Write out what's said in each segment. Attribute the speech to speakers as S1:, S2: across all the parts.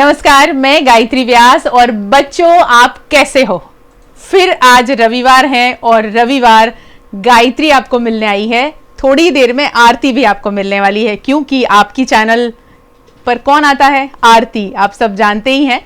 S1: नमस्कार, मैं गायत्री व्यास। और बच्चों, आप कैसे हो? फिर आज रविवार है और रविवार गायत्री आपको मिलने आई है। थोड़ी देर में आरती भी आपको मिलने वाली है, क्योंकि आपकी चैनल पर कौन आता है? आरती। आप सब जानते ही हैं,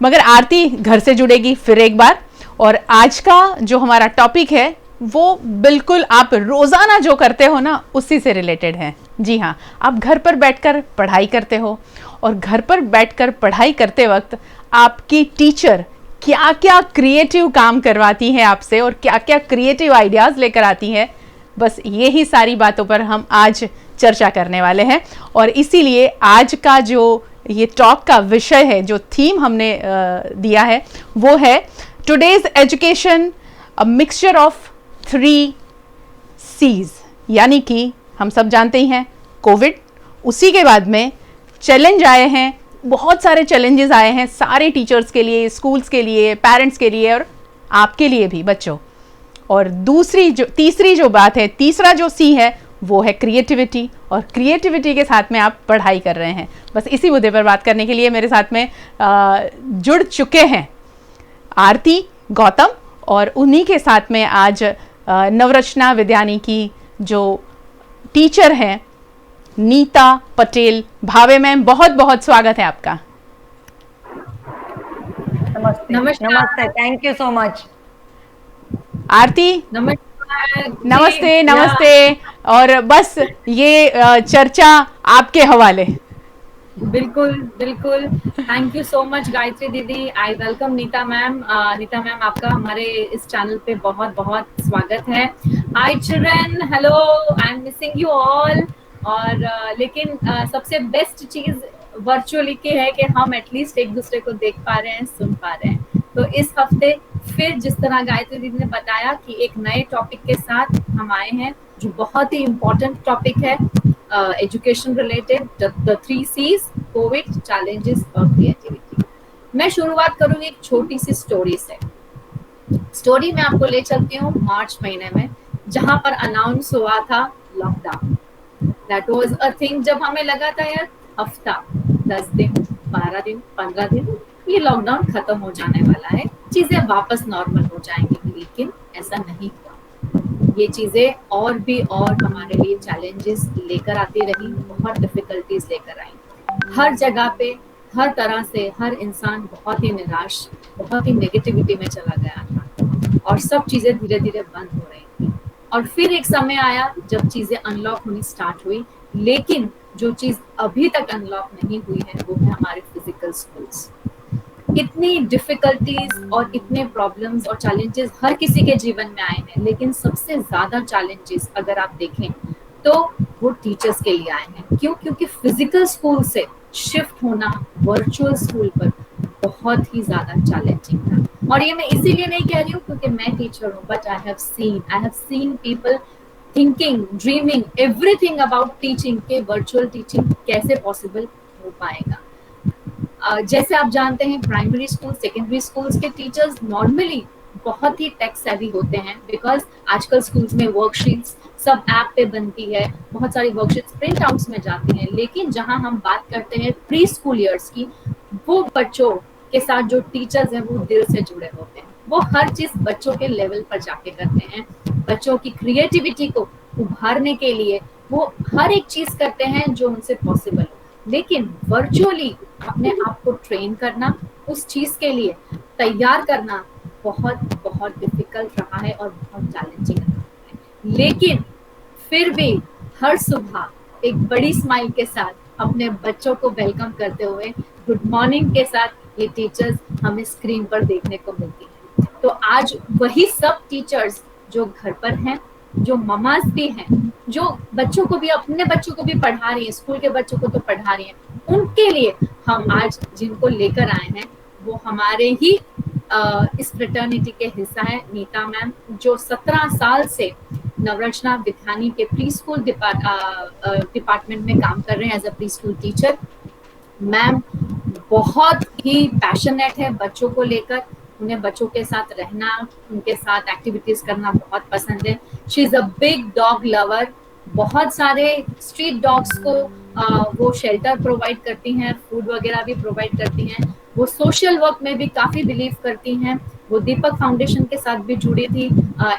S1: मगर आरती घर से जुड़ेगी फिर एक बार। और आज का जो हमारा टॉपिक है वो बिल्कुल आप रोजाना जो करते हो ना, उसी से रिलेटेड है। जी हाँ, आप घर पर बैठकर पढ़ाई करते हो और घर पर बैठकर पढ़ाई करते वक्त आपकी टीचर क्या क्या क्रिएटिव काम करवाती है आपसे और क्या क्या क्रिएटिव आइडियाज लेकर आती है, बस यही सारी बातों पर हम आज चर्चा करने वाले हैं। और इसीलिए आज का जो ये टॉक का विषय है, जो थीम हमने दिया है, वो है today's education a mixture of 3 C's। यानी कि हम सब जानते ही हैं कोविड, उसी के बाद में चैलेंज आए हैं, बहुत सारे चैलेंजेस आए हैं सारे टीचर्स के लिए, स्कूल्स के लिए, पेरेंट्स के लिए और आपके लिए भी बच्चों। और तीसरी जो बात है, तीसरा जो सी है वो है क्रिएटिविटी। और क्रिएटिविटी के साथ में आप पढ़ाई कर रहे हैं। बस इसी मुद्दे पर बात करने के लिए मेरे साथ में जुड़ चुके हैं आरती, गौतम, और उन्हीं के साथ में आज नवरचना विद्यानी की जो टीचर हैं नीता पटेल। भावे मैम, बहुत बहुत स्वागत है आपका।
S2: नमस्ते। नमस्ते, थैंक यू सो मच।
S1: आरती, नमस्ते। नमस्ते। और बस ये चर्चा आपके हवाले।
S3: बिल्कुल बिल्कुल, thank you so much Gayatri दीदी। I welcome Neeta ma'am. Neeta ma'am, आपका हमारे इस चैनल पे बहुत बहुत स्वागत है। Hi children, hello, I am missing you all. और लेकिन सबसे बेस्ट चीज वर्चुअली की है कि हम एटलीस्ट एक दूसरे को देख पा रहे हैं, सुन पा रहे हैं। तो इस हफ्ते फिर जिस तरह गायत्री दीदी ने बताया कि एक नए टॉपिक के साथ हम आए हैं, जो बहुत ही इम्पोर्टेंट टॉपिक है, education related, the 3 C's, Covid, challenges और क्रिएटिविटी। मैं शुरुआत करूंगी एक छोटी सी स्टोरी से। स्टोरी में आपको ले चलती हूँ मार्च महीने में, जहां पर अनाउंस हुआ था lockdown. That was a thing. जब हमें लगा था यार हफ्ता, 10 दिन, 12 दिन, 15 दिन ये लॉकडाउन खत्म हो जाने वाला है, चीजें वापस नॉर्मल हो जाएंगी, लेकिन ऐसा नहीं हुआ। ये चीजें और भी और हमारे लिए चैलेंजेस लेकर आती रही, बहुत डिफिकल्टीज लेकर आई। हर जगह पे, हर तरह से हर इंसान बहुत ही निराश, बहुत ही नेगेटिविटी में चला गया था और सब चीजें धीरे धीरे बंद हो रही थी। और फिर एक समय आया जब चीजें अनलॉक होनी स्टार्ट हुई, लेकिन जो चीज अभी तक अनलॉक नहीं हुई है वो है हमारे फिजिकल स्कूल्स। इतनी डिफिकल्टीज और इतने प्रॉब्लम्स और चैलेंजेस हर किसी के जीवन में आए हैं, लेकिन सबसे ज्यादा चैलेंजेस अगर आप देखें तो वो टीचर्स के लिए आए हैं। क्यों? क्योंकि फिजिकल स्कूल से शिफ्ट होना वर्चुअल स्कूल पर बहुत ही ज्यादा चैलेंजिंग था। और ये मैं इसीलिए नहीं कह रही हूँ क्योंकि मैं टीचर हूँ, but I have seen people thinking, dreaming everything about teaching के वर्चुअल टीचिंग कैसे पॉसिबल हो पाएगा। जैसे आप जानते हैं प्राइमरी स्कूल, सेकेंडरी स्कूल्स के टीचर्स नॉर्मली बहुत ही टेक सेवी होते हैं, बिकॉज आजकल स्कूल्स में वर्कशीट्स सब ऐप पे बनती है, बहुत सारी वर्कशीट्स प्रिंट आउट्स में जाती हैं। लेकिन जहां हम बात करते हैं प्री स्कूल ईयर्स की, वो बच्चों के साथ जो टीचर्स हैं वो दिल से जुड़े होते हैं। वो हर चीज बच्चों के लेवल पर जाके करते हैं, बच्चों की क्रिएटिविटी को उभारने के लिए वो हर एक चीज करते हैं जो उनसे पॉसिबल हो। लेकिन वर्चुअली अपने आप को ट्रेन करना, उस चीज के लिए तैयार करना बहुत बहुत डिफिकल्ट रहा है और बहुत चैलेंजिंग रहा है। लेकिन फिर भी हर सुबह एक बड़ी स्माइल के साथ अपने बच्चों को वेलकम करते हुए गुड मॉर्निंग के साथ ये टीचर्स हमें स्क्रीन पर देखने को मिलती है। तो आज वही सब टीचर्स जो घर पर हैं, जो ममाज भी हैं, जो बच्चों को भी, अपने बच्चों को भी पढ़ा रही हैं, स्कूल के बच्चों को तो पढ़ा रही हैं, उनके लिए हम आज जिनको लेकर आए हैं वो हमारे ही इस फ्रेटर्निटी के हिस्सा है नीता मैम, जो 17 साल से नवरचना विद्यानी के प्री स्कूल डिपार्टमेंट में काम कर रहे हैं as a preschool teacher. Ma'am बहुत ही पैशनेट है बच्चों को लेकर, उन्हें बच्चों के साथ रहना, उनके साथ एक्टिविटीज करना बहुत पसंद है। She is a big dog lover, बहुत सारे स्ट्रीट डॉग्स को वो शेल्टर प्रोवाइड करती हैं, फूड वगैरह भी प्रोवाइड करती हैं। वो सोशल वर्क में भी काफ़ी बिलीव करती हैं। वो दीपक फाउंडेशन के साथ भी जुड़ी थी,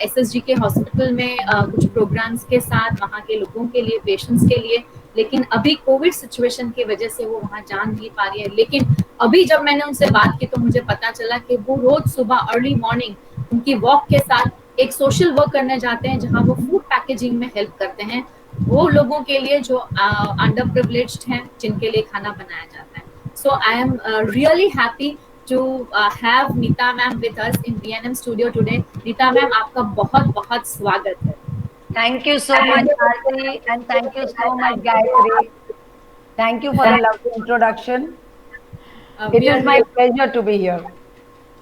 S3: एसएसजी के हॉस्पिटल में कुछ प्रोग्राम्स के साथ वहाँ के लोगों के लिए, पेशेंट्स के लिए। लेकिन अभी कोविड सिचुएशन की वजह से वो वहाँ जा नहीं पा रही है। लेकिन अभी जब मैंने उनसे बात की तो मुझे पता चला कि वो रोज सुबह अर्ली मॉर्निंग उनकी वॉक के साथ एक सोशल वर्क करने जाते हैं, जहाँ वो फूड पैकेजिंग में हेल्प करते हैं वो लोगों के लिए जो अंडर प्रिविलेज्ड हैं, जिनके लिए खाना बनाया जाता है। So I am really happy to have Neeta ma'am with us in BNM studio today. Neeta ma'am, आपका बहुत बहुत स्वागत है।
S2: Thank you so much, Aarti, and thank you so much, Gayatri. Thank you for the lovely introduction. It is my pleasure to be here.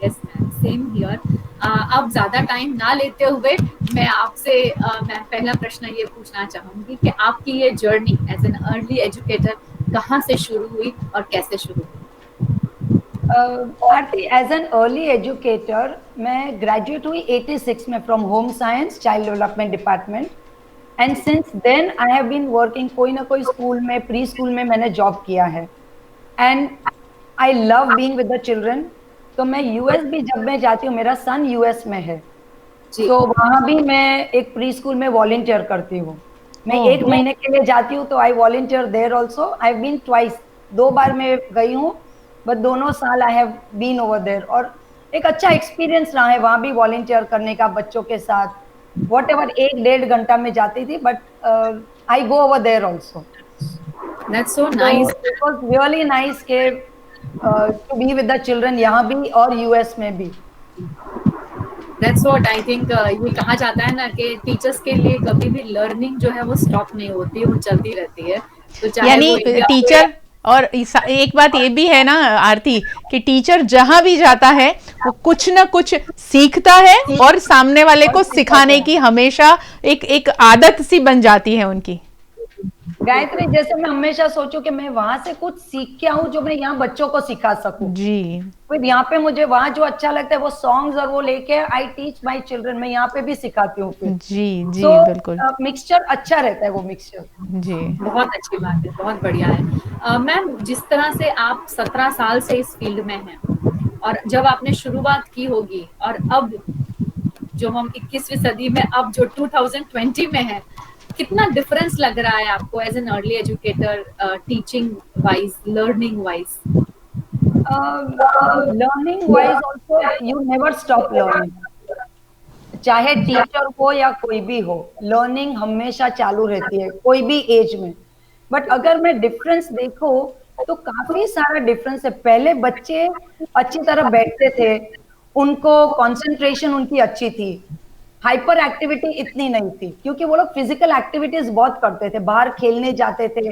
S3: Yes, ma'am. Same here. अब ज्यादा time ना लेते हुए मैं आपसे मैं पहला प्रश्न ये पूछना चाहूंगी कि आपकी ये journey as an early educator कहाँ से शुरू हुई और कैसे शुरू हुई?
S2: Aarti, as an early educator मैं ग्रेजुएट हुई 86 में from home science child development department, and since then I have been working कोई ना कोई स्कूल में, प्री स्कूल में मैंने जॉब किया है, and I love being with the children. तो मैं यूएस भी जब मैं जाती हूँ, मेरा सन यूएस में है, तो वहां भी मैं एक प्री स्कूल में वॉलंटियर करती हूँ। मैं 1 महीने के लिए जाती हूँ, तो I volunteer there also. I have been twice, 2 बार मैं गई हूँ, बट दोनों साल I have been over there, और एक अच्छा एक्सपीरियंस रहा है वहां भी वॉलंटियर करने का बच्चों के साथ। वॉट एवर 1-1.5 घंटा में जाती थी, but I go over there also.
S3: That's so nice.
S2: It was really nice to be with the children यहाँ भी और यूएस में भी।
S3: That's what I think ये कहा जाता है ना कि टीचर्स के लिए कभी भी लर्निंग जो है वो स्टॉप नहीं होती, वो चलती रहती है। तो चाहे
S1: यानी टीचर, और एक बात ये भी है ना आरती कि टीचर जहां भी जाता है वो कुछ ना कुछ सीखता है और सामने वाले को सिखाने की हमेशा एक आदत सी बन जाती है उनकी।
S2: गायत्री, जैसे मैं हमेशा सोचूं कि मैं वहां से कुछ सीख के आऊं जो मैं यहाँ बच्चों को सिखा सकूं।
S1: जी,
S2: फिर यहाँ पे मुझे वहां जो अच्छा लगता है वो सॉन्ग्स, और वो लेके आई टीच माय चिल्ड्रन, मैं यहाँ पे भी सिखाती हूँ फिर।
S1: जी जी, बिल्कुल।
S2: मिक्सचर अच्छा रहता है वो मिक्सचर।
S1: जी,
S3: बहुत अच्छी बात है, बहुत बढ़िया है। मैम, जिस तरह से आप 17 साल से इस फील्ड में हैं, और जब आपने शुरुआत की होगी और अब जो हम 21वीं सदी में अब जो 2020 में है, कितना डिफरेंस लग रहा है आपको as an early educator, teaching wise, learning wise?
S2: Learning wise also you never stop learning, चाहे टीचर हो या कोई भी हो, लर्निंग हमेशा चालू रहती है कोई भी एज में। बट अगर मैं डिफरेंस देखो तो काफी सारा डिफरेंस है। पहले बच्चे अच्छी तरह बैठते थे, उनको कंसंट्रेशन उनकी अच्छी थी, हाइपर एक्टिविटी इतनी नहीं थी क्योंकि वो लोग फिजिकल एक्टिविटीज बहुत करते थे, बाहर खेलने जाते थे।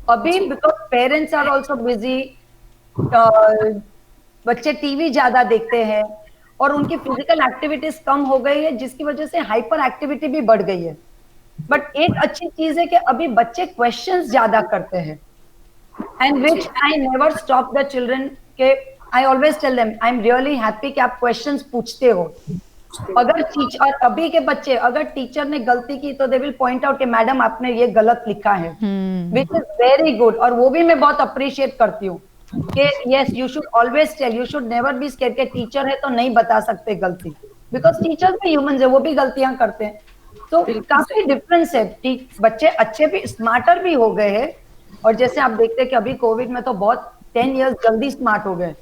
S2: अभी because parents are also busy, बच्चे टीवी ज्यादा देखते हैं और उनकी फिजिकल एक्टिविटीज कम हो गई है, जिसकी वजह से हाइपर एक्टिविटी भी बढ़ गई है। बट एक अच्छी चीज है कि अभी बच्चे क्वेश्चंस ज्यादा करते हैं, and which I never stop the children के I always tell them I am really happy कि आप क्वेश्चंस पूछते हो। अगर टीचर, अभी के बच्चे अगर टीचर ने गलती की तो दे विल पॉइंट आउट कि मैडम आपने ये गलत लिखा है, विच इज वेरी गुड। और वो भी मैं बहुत अप्रिशिएट करती हूँ कि yes, you should always tell, you should never be scared के टीचर है तो नहीं बता सकते गलती, बिकॉज टीचर्स भी ह्यूमंस है, वो भी गलतियां करते हैं। तो काफी डिफरेंस है, बच्चे अच्छे भी, स्मार्टर भी हो गए हैं। और जैसे आप देखते हैं कि अभी कोविड में तो बहुत 10 इयर्स जल्दी स्मार्ट हो गए,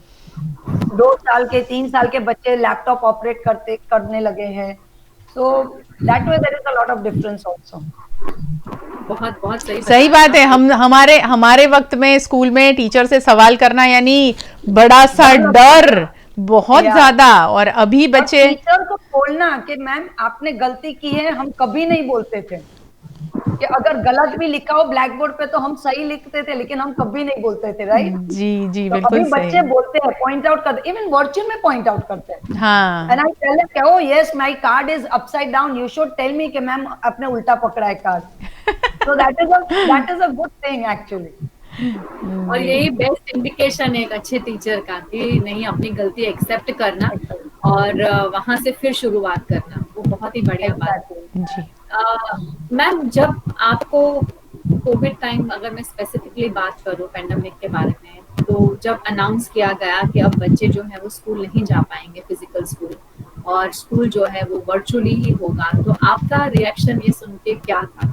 S2: 2 साल के 3 साल के बच्चे लैपटॉप ऑपरेट करने लगे हैं। So that way there is a lot of difference also.
S3: बहुत बहुत
S1: सही बात है। हम हमारे वक्त में स्कूल में टीचर से सवाल करना यानी बड़ा सा डर, बहुत ज्यादा। और अभी बच्चे
S2: टीचर को बोलना कि मैम आपने गलती की है, हम कभी नहीं बोलते थे कि अगर गलत भी लिखा हो ब्लैक बोर्ड पे तो हम सही लिखते थे, लेकिन हम कभी नहीं बोलते थे, राइट?
S1: जी जी,
S2: तो
S1: बिल्कुल
S2: अभी
S1: सही।
S2: बच्चे बोलते हैं, पॉइंट आउट करते, इवन वर्चुअल में पॉइंट आउट करते हैं।
S1: हाँ,
S2: and I tell them, oh yes my card is upside down, you should tell me कि मैम आपने उल्टा पकड़ा है card. So that is a good thing actually.
S3: और यही बेस्ट इंडिकेशन है एक अच्छे टीचर का कि नहीं, अपनी गलती एक्सेप्ट करना और वहां से फिर शुरुआत करना, वो बहुत ही बढ़िया बात है।
S1: जी
S3: मैम, जब आपको कोविड टाइम अगर मैं स्पेसिफिकली बात करूँ पेंडेमिक के बारे में, तो जब अनाउंस किया गया कि अब बच्चे जो है वो स्कूल नहीं जा पाएंगे फिजिकल स्कूल और स्कूल जो है वो वर्चुअली ही होगा, तो आपका रिएक्शन ये सुन के क्या था?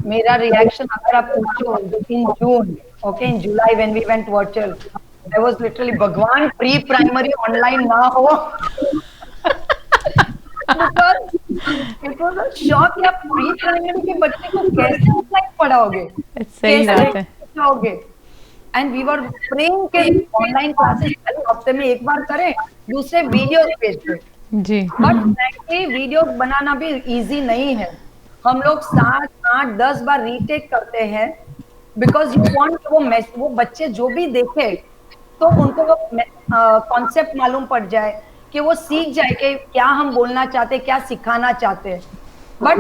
S2: मेरा रिएक्शन अगर आप पूछो in June, okay, in July when we went virtual, I was literally भगवान प्री प्राइमरी ऑनलाइन ना हो। इट वाज अ शॉक कि आप प्री प्राइमरी के बच्चे को कैसे ऑनलाइन पढ़ाओगे,
S1: सही बात है।
S2: पढ़ाओगे। एंड वी वर प्रेइंग के ऑनलाइन क्लासेस हफ्ते में एक बार करें, दूसरे वीडियो भेज दें।
S1: जी
S2: बट फ्रैंकली वीडियो बनाना भी इजी नहीं है। हम लोग 7, 8, 10 बार रीटेक करते हैं बिकॉज यू वांट वो बच्चे जो भी देखे तो उनको वो कॉन्सेप्ट मालूम पड़ जाए, कि वो सीख जाए कि क्या हम बोलना चाहते, क्या सिखाना चाहते। But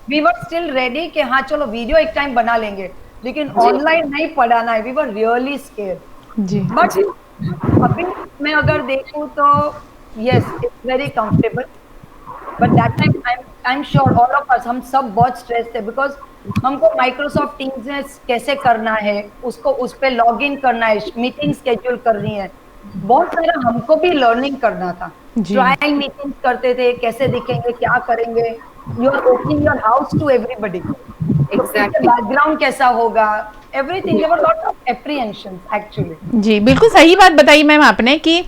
S2: we were still ready कि हाँ चलो वीडियो एक टाइम बना लेंगे, लेकिन ऑनलाइन नहीं पढ़ाना है। We were really scared.
S1: जी
S2: बट अभी मैं अगर देखूं तो yes it's very comfortable, but that time I am sure all of us, हम सब बहुत स्ट्रेस थे बिकॉज हमको माइक्रोसॉफ्ट टीम्स में कैसे करना है, उसको उस पे लॉग इन करना है, मीटिंग स्केड्यूल करनी है, बहुत सारा हमको भी लर्निंग करना था। ट्रायल मीटिंग्स करते थे, कैसे दिखेंगे, क्या करेंगे, you are opening your house to everybody, exactly background कैसा होगा, everything, there were lot of apprehensions actually.
S1: जी बिल्कुल सही बात बताई मैम आपने कि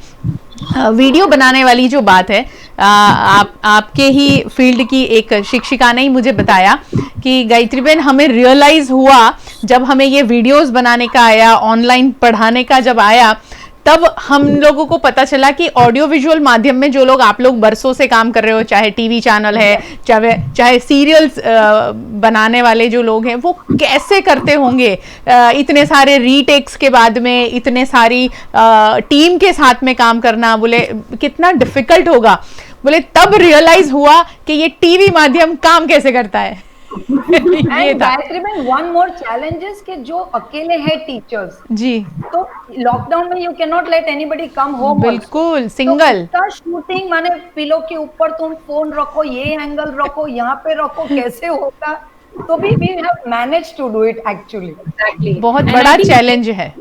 S1: वीडियो बनाने वाली जो बात है, आपके ही फील्ड की एक शिक्षिका ने ही मुझे बताया कि गायत्री बहन हमें रियलाइज हुआ जब हमें ये वीडियोस बनाने का आया, ऑनलाइन पढ़ाने का जब आया, तब हम लोगों को पता चला कि ऑडियो विजुअल माध्यम में जो लोग आप लोग बरसों से काम कर रहे हो, चाहे टीवी चैनल है, चाहे सीरियल्स बनाने वाले जो लोग हैं, वो कैसे करते होंगे इतने सारे रीटेक्स के बाद में, इतने सारी टीम के साथ में काम करना, बोले कितना डिफिकल्ट होगा। बोले तब रियलाइज हुआ कि ये टीवी माध्यम काम कैसे करता है।
S2: ये गायत्री में वन मोर चैलेंजेस के जो अकेले है टीचर्स
S1: जी,
S2: तो लॉकडाउन में you can not let anybody come home,
S1: बिल्कुल सिंगल
S2: तो शूटिंग माने पिलो के ऊपर तुम फोन रखो, ये एंगल रखो, यहाँ पे रखो, कैसे होगा, तो भी we have manage to do it actually.
S3: Exactly,
S1: बहुत बड़ा चैलेंज है।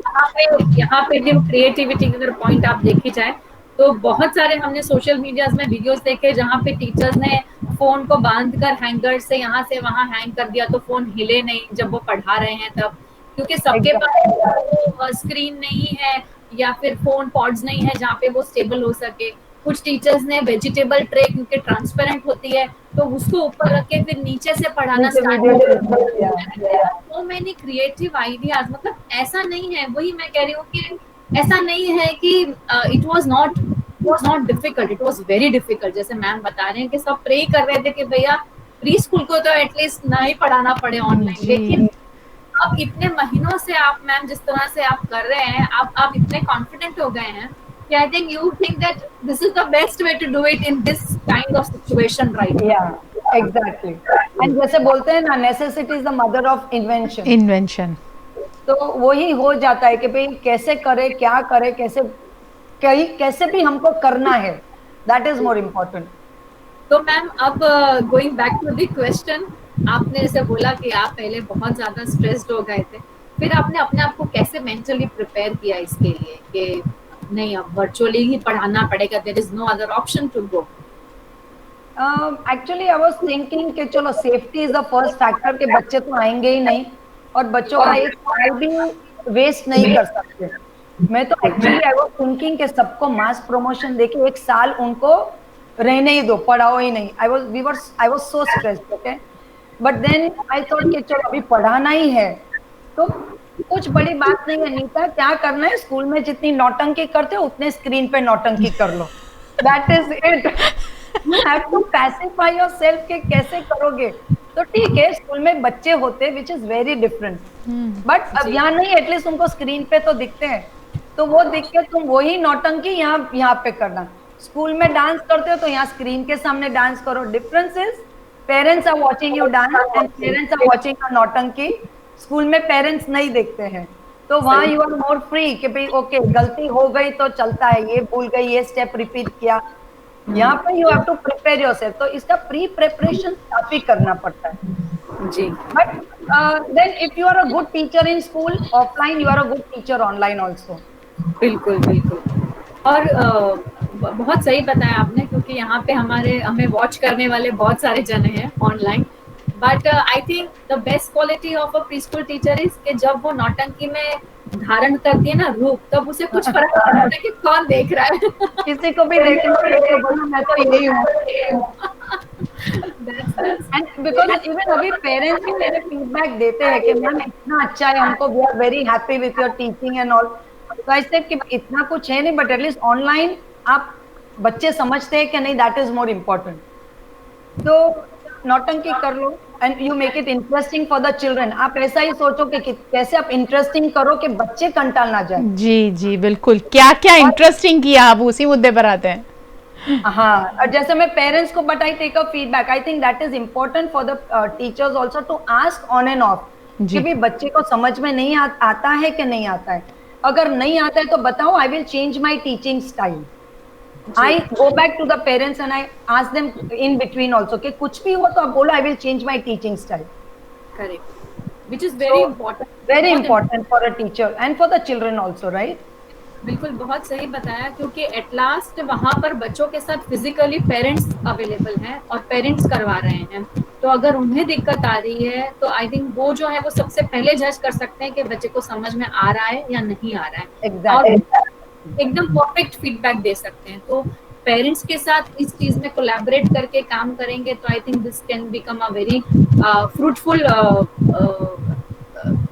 S3: यहाँ पे जब क्रिएटिविटी का अगर पॉइंट आप देखी जाए तो बहुत सारे हमने सोशल मीडिया में वीडियोस देखे जहाँ पे टीचर्स ने फोन को बांध कर हैंगर से यहाँ से वहां हैंग कर दिया तो फोन हिले नहीं जब वो पढ़ा रहे हैं तब, क्योंकि सबके पास स्क्रीन नहीं है या फिर फोन पॉड्स नहीं है जहाँ पे वो स्टेबल हो सके। कुछ टीचर्स ने वेजिटेबल ट्रे क्योंकि ट्रांसपेरेंट होती है तो उसको ऊपर रख के फिर नीचे से पढ़ाना स्टार्ट किया। सो मेनी क्रिएटिव आइडियाज, मतलब ऐसा नहीं है, वही मैं कह रही हूँ कि ऐसा नहीं है कि it was not difficult, it was very difficult. जैसे मैम बता रहे हैं कि सब प्रे कर रहे थे कि भैया प्री स्कूल को तो एटलीस्ट ना ही पढ़ाना पड़े ऑनलाइन, लेकिन अब इतने महीनों से आप मैम जिस तरह से आप कर रहे हैं, आप इतने कॉन्फिडेंट हो गए हैं कि I think you think that this is the best way to do it in this kind of situation right.
S2: या एग्जैक्टली, एंड जैसे बोलते हैं ना, necessity is the mother of invention. तो वही हो जाता है कि भाई कैसे करे, क्या करे, कैसे भी हमको करना है, दैट इज मोर इम्पोर्टेंट।
S3: तो मैम अब going back to the question, आपने जैसे बोला कि आप पहले बहुत ज्यादा स्ट्रेस्ड हो गए थे, फिर आपने अपने आप को कैसे मेंटली प्रिपेयर किया इसके लिए कि नहीं अब वर्चुअली ही पढ़ाना पड़ेगा, there is no other option to go?
S2: Actually I was thinking कि चलो safety is the first factor, के बच्चे तो आएंगे ही नहीं और बच्चों का एक साल भी वेस्ट नहीं कर सकते। मैं तो एक्चुअली आई वाज थिंकिंग कि सबको मास प्रमोशन देके एक साल उनको रहने ही दो, पढ़ाओ ही नहीं। I was so stressed, okay, but then I thought कि चलो अभी पढ़ाना ही है तो कुछ बड़ी बात नहीं है नीता, क्या करना है, स्कूल में जितनी नौटंकी करते हो उतने स्क्रीन पे नौटंकी कर लो, that is it. You have to pacify yourself के कैसे करोगे। तो ठीक है, स्कूल में बच्चे होते विच इज वेरी डिफरेंट, बट अब यहाँ नहीं, एटलीस्ट उनको स्क्रीन पे तो दिखते हैं, तो वो दिख के तुम वही नौटंकी यहाँ पे करना। स्कूल में डांस करते हो तो यहाँ स्क्रीन के सामने डांस करो। Difference is parents are watching you dance and parents are watching your नौटंकी। स्कूल में पेरेंट्स नहीं देखते हैं, तो वहाँ यू आर मोर फ्री कि भाई ओके गलती हो गई तो चलता है, ये भूल गई, ये स्टेप रिपीट किया। यहाँ पे you have to prepare yourself, तो इसका प्री प्रिपरेशन काफी करना पड़ता है
S3: जी।
S2: But then if you are a good teacher in school offline, you are a good teacher online also.
S3: बिल्कुल बिल्कुल। और बहुत सही बताया आपने, क्योंकि यहाँ पे हमें वॉच करने वाले बहुत सारे जन हैं online. But I think the best quality of a preschool teacher is कि जब वो नौटंकी में धारण करती है ना रूप, तब उसे कुछ फर्क नहीं पड़ता कि कौन देख रहा है।
S2: किसी को भी देखना तो बोलो मैं तो यही हूँ। एंड बिकॉज इवन अभी पेरेंट्स भी मेरे फीडबैक देते हैं कि मैम इतना अच्छा है, हमको we are very happy with your teaching and all. तो आई सेड कि इतना कुछ है नहीं, बट एटलीस्ट ऑनलाइन आप बच्चे समझते हैं कि नहीं, दैट इज मोर इम्पोर्टेंट। तो नौटंकी कर लो and you make it interesting for the children. आप ऐसा ही सोचो कि कैसे आप इंटरेस्टिंग करो कि बच्चे कंटाल ना जाए।
S1: जी जी बिल्कुल, क्या क्या इंटरेस्टिंग किया, आप उसी मुद्दे पर आते हैं।
S2: हाँ, और जैसे मैं पेरेंट्स को, but I take a feedback, I think that is important for the teachers also to ask on and off कि भी बच्चे को समझ में नहीं आता है कि नहीं आता है। अगर नहीं आता है तो बताओ, I will change my teaching style. I go back to the parents and I ask them in between also कि कुछ भी हो तो आप बोलो I will change my teaching style.
S3: Correct, which is very important,
S2: very important for a teacher and for the children also, right?
S3: बिल्कुल, बहुत सही बताया, क्योंकि एट लास्ट वहां पर बच्चों के साथ फिजिकली पेरेंट्स अवेलेबल हैं और पेरेंट्स करवा रहे हैं। तो अगर उन्हें दिक्कत आ रही है तो आई थिंक वो जो है वो सबसे पहले जज कर सकते हैं कि बच्चे को समझ में आ रहा है या नहीं आ रहा है।
S2: Exactly.
S3: और एकदम परफेक्ट फीडबैक दे सकते हैं। तो पेरेंट्स के साथ इस चीज में कोलैबोरेट करके काम करेंगे तो I think this can become a very fruitful,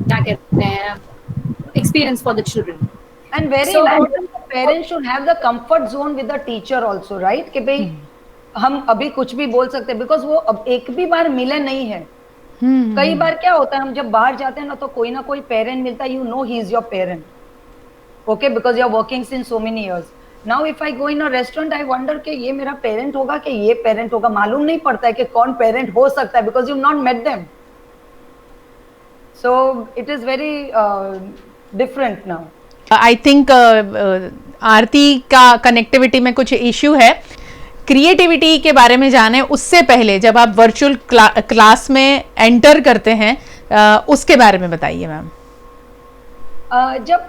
S3: क्या कहते हैं, experience for the children.
S2: And very important, parents should have the comfort zone with the teacher also, right? कि भाई हम अभी कुछ भी बोल सकते हैं, बिकॉज वो अब एक भी बार मिले नहीं है। कई बार क्या होता है, हम जब बाहर जाते हैं ना तो कोई ना कोई पेरेंट मिलता है, you know he is your parent, okay, because you are working since so many years. Now if I go in a restaurant, I wonder कि ये मेरा पेरेंट होगा कि ये पेरेंट होगा, मालूम नहीं पड़ता है कि कौन पेरेंट हो सकता है, because you not met them. So it is very different now.
S1: I think Aarti का कनेक्टिविटी में कुछ इश्यू है। क्रिएटिविटी के बारे में जाने उससे पहले, जब आप वर्चुअल क्लास में एंटर करते हैं उसके बारे में बताइए मैम।
S2: जब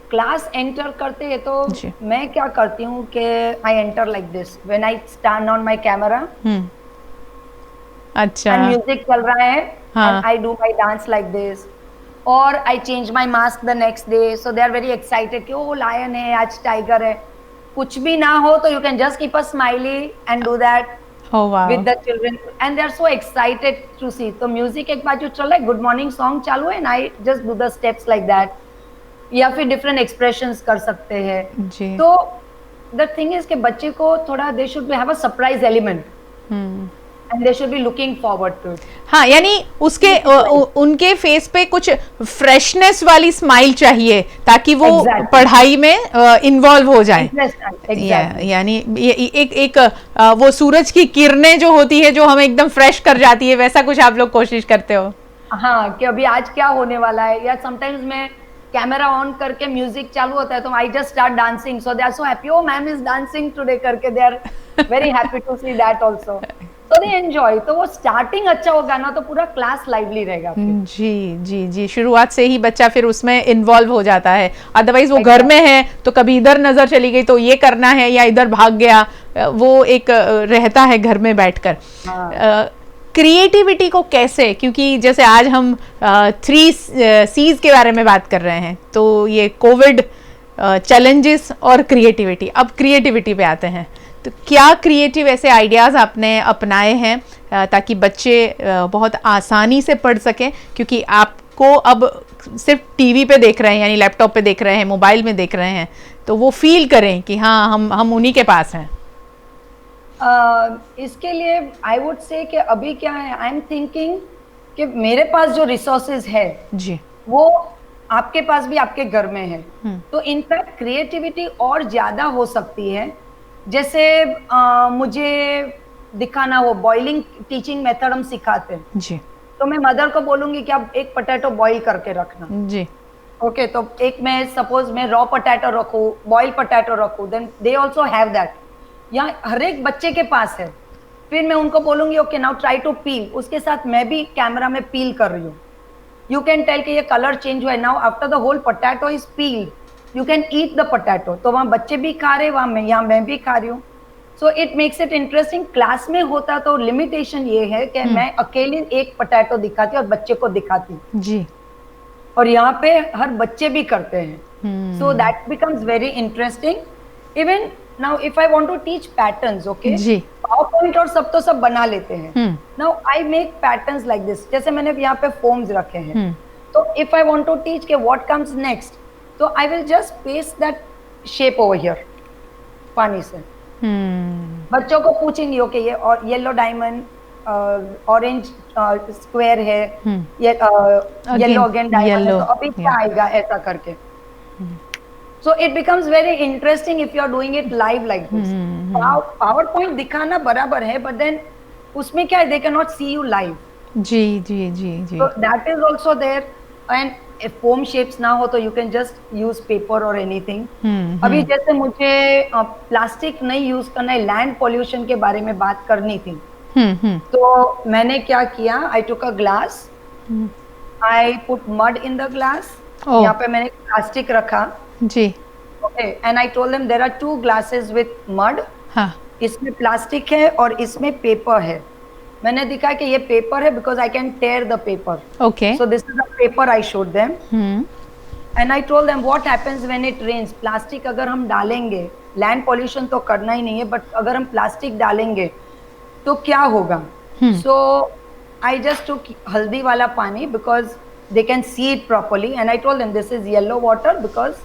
S2: क्लास एंटर करते हैं तो मैं क्या करती हूँ कि I enter like this, when I stand on my camera,
S1: अच्छा,
S2: म्यूजिक चल रहा है, and I do my dance like this, और I change my mask the next day, so they are very excited कि ओ लायन है, आज tiger है। कुछ भी ना हो तो you can just keep a smiley and do that with the children, and they are so excited to see. तो म्यूजिक एक बार जो चल रहा है, गुड मॉर्निंग सॉन्ग चालू है, and I just do the steps like that, या फिर डिफरेंट एक्सप्रेशंस कर सकते हैं। तो द थिंग इज कि बच्चे को थोड़ा, they should have a surprise element and they should be looking forward to it.
S1: हाँ, यानी उसके उनके फेस पे कुछ फ्रेशनेस वाली स्माइल चाहिए ताकि वो पढ़ाई में इन्वॉल्व हो जाए। यानी एक वो सूरज की किरणें जो होती है जो हमें एकदम फ्रेश कर जाती है, वैसा कुछ आप लोग कोशिश करते हो?
S2: हाँ, कि अभी आज क्या होने वाला है, या समटाइम्स मैं कैमरा ऑन करके म्यूजिक चालू होता है तो I just start dancing, so they are so happy, oh ma'am is dancing today करके, they are very happy to see that also, so they enjoy. तो वो स्टार्टिंग अच्छा होगा ना तो पूरा क्लास लाइवली रहेगा।
S1: जी जी जी, शुरुआत से ही बच्चा फिर उसमें इन्वॉल्व हो जाता है। अदरवाइज वो घर में है तो कभी इधर नजर चली गई तो ये करना है, या इधर भाग गया, वो एक रहता है घर में बैठकर। क्रिएटिविटी को कैसे, क्योंकि जैसे आज हम 3 C's के बारे में बात कर रहे हैं, तो ये कोविड, चैलेंजेस और क्रिएटिविटी। अब क्रिएटिविटी पे आते हैं, तो क्या क्रिएटिव ऐसे आइडियाज़ आपने अपनाए हैं ताकि बच्चे बहुत आसानी से पढ़ सकें? क्योंकि आपको अब सिर्फ टीवी पे देख रहे हैं, यानी लैपटॉप पे देख रहे हैं, मोबाइल में देख रहे हैं, तो वो फील करें कि हाँ हम उन्हीं के पास हैं।
S2: इसके लिए आई वुड से कि अभी क्या है, आई एम थिंकिंग कि मेरे पास जो रिसोर्सेज है
S1: जी, वो
S2: आपके पास भी आपके घर में है, तो इनफैक्ट क्रिएटिविटी और ज्यादा हो सकती है। जैसे मुझे दिखाना हो, बॉइलिंग टीचिंग मेथड हम सिखाते हैं
S1: जी,
S2: तो मैं मदर को बोलूंगी कि आप एक पोटैटो बॉईल करके रखना
S1: जी,
S2: ओके, तो एक मैं सपोज मैं रॉ पोटैटो रखूं, बॉइल पोटैटो रखूं, then they also have that, या हर एक बच्चे के पास है। फिर मैं उनको बोलूंगी ओके नाउ ट्राई टू पील, उसके साथ मैं भी कैमरा में पील कर रही हूँ, यू कैन टेल कि ये कलर चेंज हुआ है. Now after the whole potato is peeled, you can eat the potato. तो वहां बच्चे भी खा रहे, वहां मैं भी खा रही हूँ. So it makes it interesting. Class में होता तो लिमिटेशन ये है कि मैं अकेले एक पोटैटो दिखाती और बच्चे को दिखाती,
S1: जी.
S2: और यहाँ पे हर बच्चे भी करते हैं. So that becomes very interesting. Even now if I want to teach patterns, okay,
S1: जी.
S2: पावर पॉइंट और सब तो सब बना लेते हैं. Now I make patterns like this. जैसे मैंने यहाँ पे फोम्स रखे हैं, तो if I want to teach के व्हाट कम्स नेक्स्ट, तो I will just paste that shape over here पानी से. बच्चों को पूछेंगे ओके ये और येलो डायमंड, ऑरेंज स्क्वायर है, ये येलो अगेन डायमंड है, तो अभी क्या आएगा ऐसा करके. So it becomes very interesting if you are doing it live like this. PowerPoint दिखाना बराबर है, बट देन उसमें क्या है, they can not see you live.
S1: जी जी जी जी.
S2: So that is also there. And if foam shapes ना हो तो you can just use paper or anything. अभी जैसे मुझे प्लास्टिक नहीं यूज करना है, लैंड पॉल्यूशन के बारे में बात करनी थी. तो मैंने क्या किया, I took a glass, I put mud in the glass. यहाँ पे मैंने प्लास्टिक रखा.
S1: जी.
S2: Okay, and I told them there are 2 glasses with mud.
S1: हाँ.
S2: इसमें प्लास्टिक है और इसमें पेपर है. मैंने दिखा कि ये पेपर है because I can tear the paper.
S1: Okay.
S2: So this is the paper I showed them. And I told them what happens when it rains. Plastic अगर हम डालेंगे, लैंड पॉल्यूशन तो करना ही नहीं है, बट अगर हम प्लास्टिक डालेंगे तो क्या होगा. So I just took हल्दी वाला पानी because they can see it properly, and I told them this is yellow water because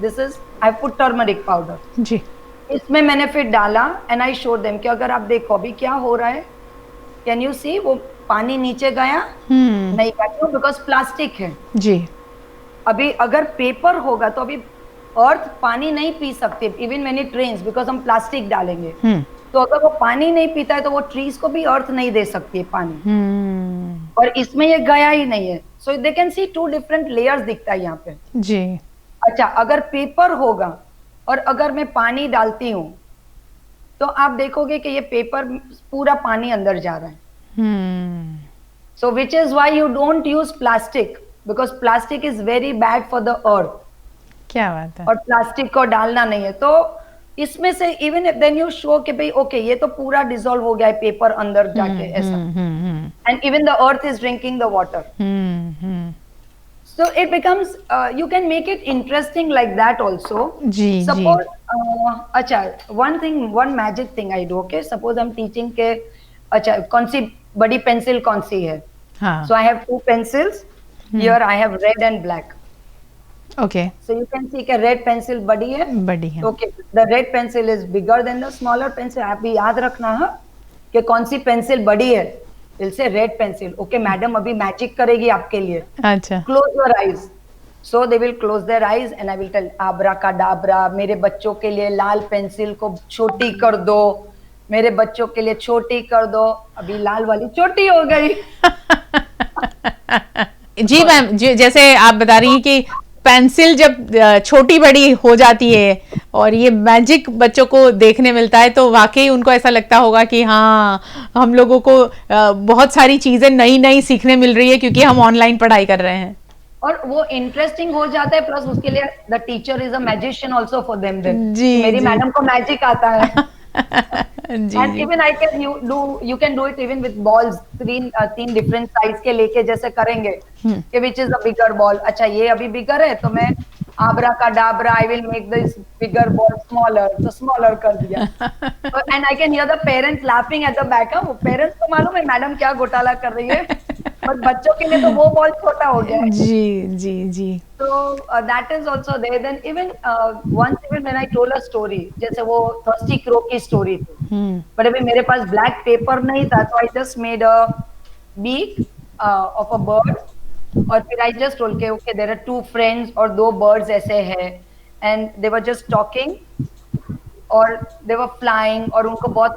S2: this is I put turmeric powder.
S1: जी.
S2: इसमें मैंने फिर डाला and I showed them कि अगर आप देखो अभी क्या हो रहा है. कैन यू सी, वो पानी नीचे गया नहीं गया, क्यों, बिकॉज प्लास्टिक है.
S1: जी.
S2: अभी अगर पेपर होगा तो अभी अर्थ पानी नहीं पी सकती even when it rains, because हम प्लास्टिक डालेंगे. तो अगर वो पानी नहीं पीता है तो वो ट्रीज को भी अर्थ नहीं दे सकती है पानी. और इसमें ये गया ही नहीं है. So they can see 2 different layers दिखता है यहाँ पे.
S1: जी.
S2: अच्छा, अगर पेपर होगा और अगर मैं पानी डालती हूँ तो आप देखोगे कि ये पेपर पूरा पानी अंदर जा रहा है. So which is why you don't use plastic, because plastic is very bad for the earth.
S1: क्या बात है.
S2: और प्लास्टिक को डालना नहीं है. तो इसमें से इवन देन यू शो कि भाई ओके ये तो पूरा डिसॉल्व हो गया है पेपर अंदर जाके ऐसा, and even the earth is drinking the water. So it becomes you can make it interesting like that also.
S1: जी.
S2: Suppose अच्छा, one magic thing I do. Okay, suppose I'm teaching के अच्छा कौन सी बड़ी पेंसिल कौन सी है.
S1: हाँ.
S2: So I have 2 pencils. Here I have red and black.
S1: Okay.
S2: So you can see कि red pencil बड़ी है.
S1: बड़ी है.
S2: Okay, the red pencil is bigger than the smaller pencil. आप भी याद रखना है कि कौन सी पेंसिल बड़ी है. They'll say red pencil. Okay, madam अभी मैजिक करेगी आपके लिए.
S1: अच्छा.
S2: Close your eyes. So they will close their eyes and I will tell abracadabra. मेरे बच्चों के लिए लाल पेंसिल को छोटी कर दो, मेरे बच्चों के लिए छोटी कर दो. अभी लाल वाली छोटी हो गई.
S1: जी मैम, जैसे आप बता रही हैं कि पेंसिल जब छोटी बड़ी हो जाती है और ये मैजिक बच्चों को देखने मिलता है तो वाकई उनको ऐसा लगता होगा कि हाँ, हम लोगों को बहुत सारी चीजें नई नई सीखने मिल रही है क्योंकि हम ऑनलाइन पढ़ाई कर रहे हैं.
S2: और वो इंटरेस्टिंग हो जाता है, प्लस उसके लिए the teacher is a magician also for them.
S1: जी.
S2: मेरी मैडम को मैजिक आता है.
S1: जी.
S2: And even you can do it even with balls. 3 different size के लेके जैसे करेंगे कि which is a bigger ball. अच्छा ये अभी बिगर है तो मैं abracadabra I will make this bigger ball smaller, तो smaller कर दिया. And I can hear the parents laughing at the back. वो पेरेंट्स को मालूम है मैडम क्या घोटाला कर रही है, पर बच्चों के लिए तो वो बॉल छोटा हो गया है.
S1: जी जी जी.
S2: So that is also there. Then even once even when I told a story, जैसे वो thirsty crow की story थी, पर अभी मेरे पास black paper नहीं था, तो I just made a beak of a bird. और फिर I just told के okay there are 2 friends और 2 birds ऐसे हैं, and they were just talking और they were flying और उनको बहुत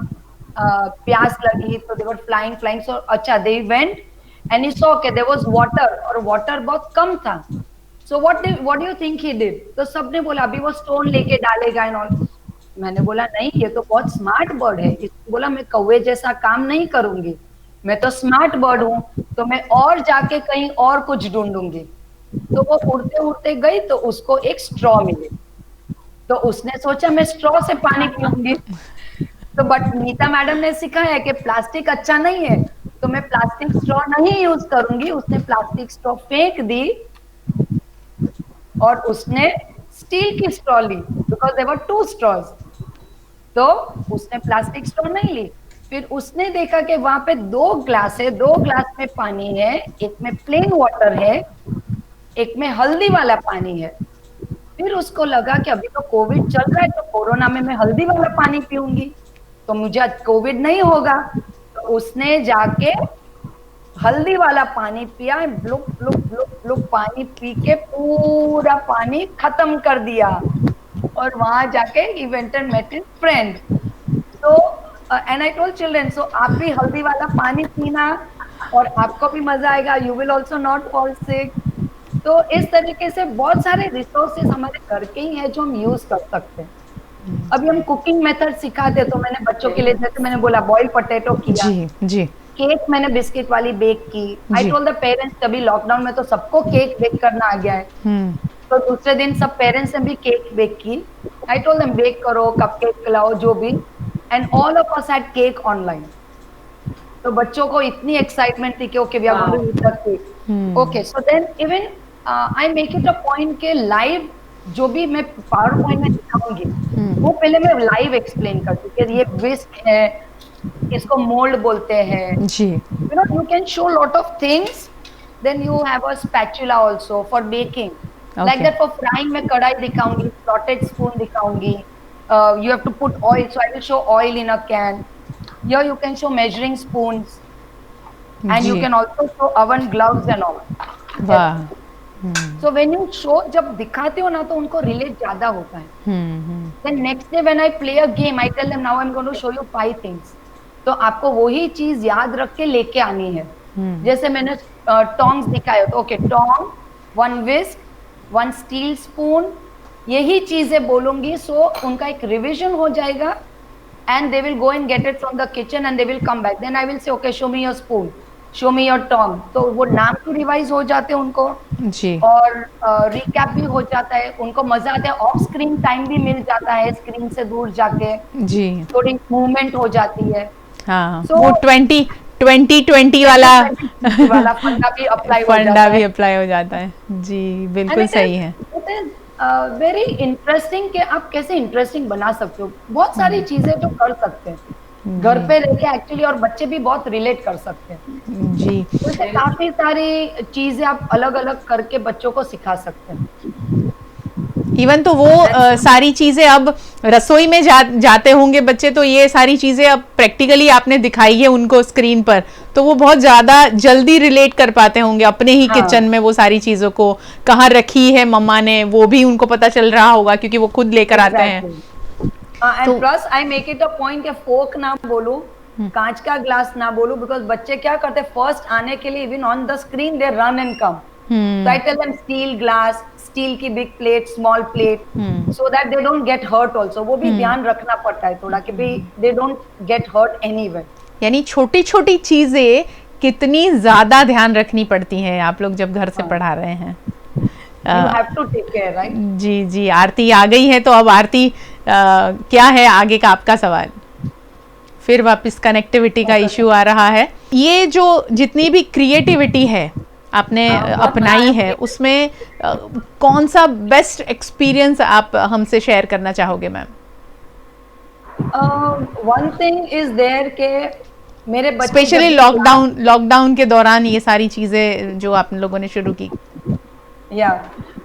S2: प्यास लगी तो they were flying. So अच्छा they went and he saw okay there was water और water बहुत कम था. So what do you think he did? तो सबने बोला अभी वो stone लेके डालेगा and all. मैंने बोला नहीं, ये तो बहुत स्मार्ट बर्ड है. इसने बोला मैं कौवे जैसा काम नहीं करूंगी, मैं तो स्मार्ट बर्ड हूँ, तो मैं और जाके कहीं और कुछ ढूंढूंगी। तो वो उड़ते उड़ते गई, तो उसको एक स्ट्रॉ मिली, तो उसने सोचा मैं स्ट्रॉ से पानी पीऊंगी। तो बट नीता मैडम ने सिखाया कि प्लास्टिक अच्छा नहीं है, तो मैं प्लास्टिक स्ट्रॉ नहीं यूज करूंगी। उसने प्लास्टिक स्ट्रॉ फेंक दी और उसने स्टील की स्ट्रॉ ली, बिकॉज देयर वर 2 स्ट्रॉज। तो उसने प्लास्टिक स्ट्रॉ नहीं ली। फिर उसने देखा कि वहां पे 2 ग्लास है, 2 ग्लास में पानी है, एक में प्लेन वाटर है, एक में हल्दी वाला पानी है। फिर उसको लगा कि अभी तो कोविड चल रहा है, तो कोरोना में मैं हल्दी वाला पानी पीऊंगी तो मुझे आज कोविड नहीं होगा। तो उसने जाके हल्दी वाला पानी पिया, ब्लुक ब्लुक ब्लुक ब्लुक पानी पी के पूरा पानी खत्म कर दिया। और वहां जाके he went and met his friend. तो and I told children, so आप भी हल्दी वाला पानी पीना और आपको भी मजा आएगा, you will also not fall sick. तो इस तरीके से बहुत सारे रिसोर्सेज हमारे घर के ही है जो हम यूज कर सकते हैं। अभी हम कुकिंग मेथड सिखाते हैं, तो मैंने बच्चों के लिए, जैसे मैंने बोला, बॉइल पोटैटो किया,
S1: जी जी
S2: केक मैंने बिस्किट वाली बेक की। आई
S1: जी।
S2: टोल्ड द पेरेंट्स, अभी लॉकडाउन में तो सबको केक बेक करना आ गया है, तो दूसरे दिन सब पेरेंट्स ने भी केक बेक की। आई टोल्ड देम बेक करो, कपकेक खिलाओ, जो भी, and all of us had cake online. तो बच्चों को इतनी एक्साइटमेंट थी कि okay we are going to eat the cake. Okay, so then even I make it a point के लाइव जो भी मैं पावर पॉइंट में दिखाऊंगी, वो पहले मैं लाइव एक्सप्लेन करती हूँ कि ये विस्क है, इसको मोल्ड बोलते हैं।
S1: जी
S2: You know, you can show lot of things. Then you have a spatula also for baking. Like
S1: Okay.
S2: that for frying, मैं कढ़ाई दिखाऊंगी, slotted spoon दिखाऊंगी. You have to put oil, so I will show oil in a can. Here you can show measuring spoons, and you
S1: ji
S2: can also show oven gloves and all.
S1: वाह
S2: So when you show, जब दिखाते हो ना, तो उनको relate ज्यादा होता है। Then next day when I play a game, I tell them now I'm going to show you 5 things. तो आपको वही चीज याद रख के लेके आनी है। जैसे मैंने टोंग्स दिखाए, तो okay, tong, 1 whisk, 1 steel spoon, यही चीजें बोलूंगी, सो उनका एक रिविजन हो जाएगा। And they will go and get it from the kitchen and they will come back, then I will say okay show me your spoon, show me your tong. तो वो नाम भी रिवाइज हो जाते हैं उनको,
S1: जी
S2: और रिकैप भी हो जाता है, उनको मजा आता है, ऑफ स्क्रीन टाइम भी मिल जाता है, स्क्रीन से दूर जाके
S1: जी
S2: थोड़ी मूवमेंट हो जाती है।
S1: हाँ
S2: So-
S1: वो 20-20-20 वाला
S2: फंडा भी अप्लाई हो
S1: फंडा
S2: जाता
S1: भी
S2: है।
S1: अप्लाई हो जाता है। जी बिल्कुल
S2: And it
S1: सही
S2: is-
S1: है।
S2: it is वेरी इंटरेस्टिंग कि आप कैसे इंटरेस्टिंग बना सकते हो। बहुत सारी चीजें जो कर सकते हैं घर पे रह के एक्चुअली, और बच्चे भी बहुत रिलेट कर सकते हैं।
S1: जी
S2: तो इससे काफी सारी चीजें आप अलग अलग करके बच्चों को सिखा सकते हैं।
S1: इवन तो वो सारी चीजें अब रसोई में जाते होंगे बच्चे, तो ये सारी चीजें अब प्रैक्टिकली आपने दिखाई है उनको स्क्रीन पर, तो वो बहुत ज्यादा जल्दी रिलेट कर पाते होंगे अपने ही
S2: हाँ।
S1: किचन में। वो सारी चीजों को कहाँ रखी है मम्मा ने, वो भी उनको पता चल रहा होगा क्योंकि वो खुद लेकर आते हैं।
S2: And plus I make it a point कि फोक ना बोलूं, कांच का ग्लास ना बोलूं, बिकॉज बच्चे क्या करते हैं, फर्स्ट आने के लिए even on the screen they run and come. So I tell them steel glass, steel की big plate, small plate, so that they don't get hurt also. वो भी ध्यान रखना पड़ता है थोड़ा कि भाई they don't get hurt anywhere.
S1: यानी छोटी छोटी चीजें कितनी ज्यादा ध्यान रखनी पड़ती हैं आप लोग जब घर से पढ़ा रहे हैं।
S2: You have to take care, right?
S1: जी जी, आरती आ गई है, तो अब आरती क्या है आगे का आपका सवाल? फिर वापस कनेक्टिविटी का इश्यू आ रहा है। ये जो जितनी भी क्रिएटिविटी है आपने अपनाई है, उसमें कौन सा बेस्ट एक्सपीरियंस आप हमसे शेयर करना चाहोगे ma'am?
S2: One thing is there के मेरे बच्चे,
S1: स्पेशली लॉकडाउन के दौरान ये सारी चीजें जो आप लोगों ने शुरू की।
S2: या